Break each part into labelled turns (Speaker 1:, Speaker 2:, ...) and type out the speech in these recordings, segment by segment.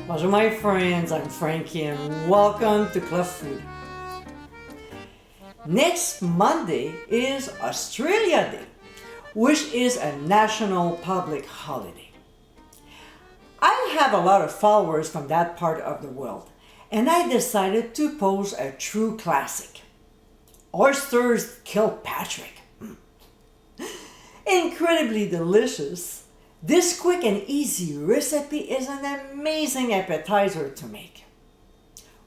Speaker 1: Bonjour my friends, I'm Frankie and welcome to Club Food. Next Monday is Australia Day, which is a national public holiday. I have a lot of followers from that part of the world, and I decided to pose a true classic. Oysters Kilpatrick. Incredibly delicious, this quick and easy recipe is an amazing appetizer to make.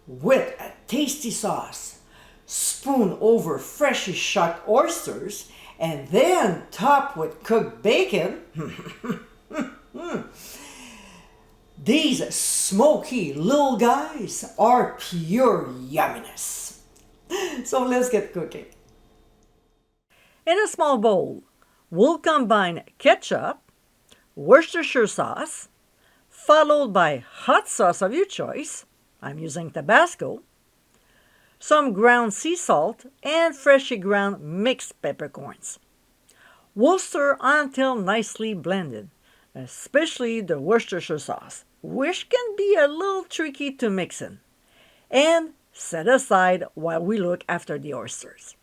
Speaker 1: With a tasty sauce, spoon over freshly shucked oysters, and then top with cooked bacon. These smoky little guys are pure yumminess. So let's get cooking. In a small bowl, we'll combine ketchup, Worcestershire sauce, followed by hot sauce of your choice. I'm using Tabasco, some ground sea salt, and freshly ground mixed peppercorns. We'll stir until nicely blended, especially the Worcestershire sauce, which can be a little tricky to mix in, and set aside while we look after the oysters.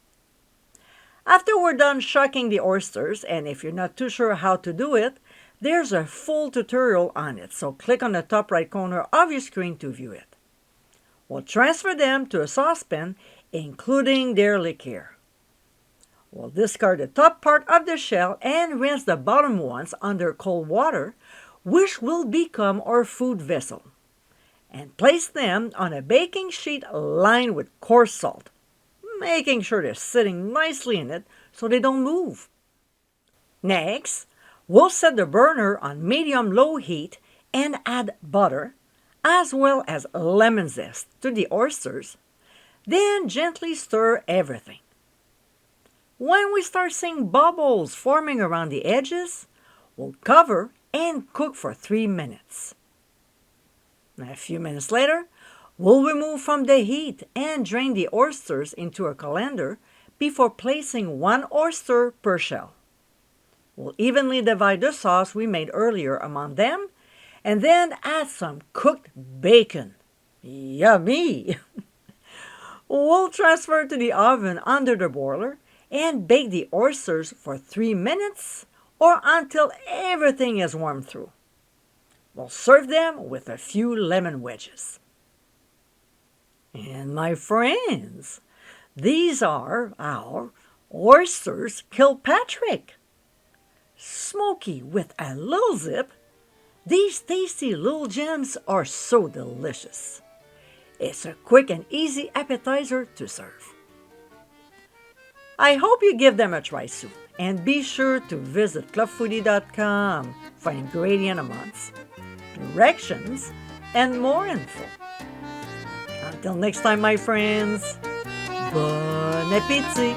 Speaker 1: After we're done shucking the oysters, and if you're not too sure how to do it, there's a full tutorial on it, so click on the top right corner of your screen to view it. We'll transfer them to a saucepan, including their liquor. We'll discard the top part of the shell and rinse the bottom ones under cold water, which will become our food vessel, and place them on a baking sheet lined with coarse salt, making sure they're sitting nicely in it so they don't move. Next, we'll set the burner on medium-low heat and add butter, as well as lemon zest to the oysters, then gently stir everything. When we start seeing bubbles forming around the edges, we'll cover and cook for 3 minutes. A few minutes later, we'll remove from the heat and drain the oysters into a colander before placing 1 oyster per shell. We'll evenly divide the sauce we made earlier among them, and then add some cooked bacon. Yummy! We'll transfer to the oven under the broiler and bake the oysters for 3 minutes or until everything is warmed through. We'll serve them with a few lemon wedges. And my friends, these are our Oysters Kilpatrick. Smoky with a little zip, these tasty little gems are so delicious. It's a quick and easy appetizer to serve. I hope you give them a try soon, and be sure to visit clubfoodie.com for ingredient amounts, directions, and more info. Until next time, my friends, bon appétit!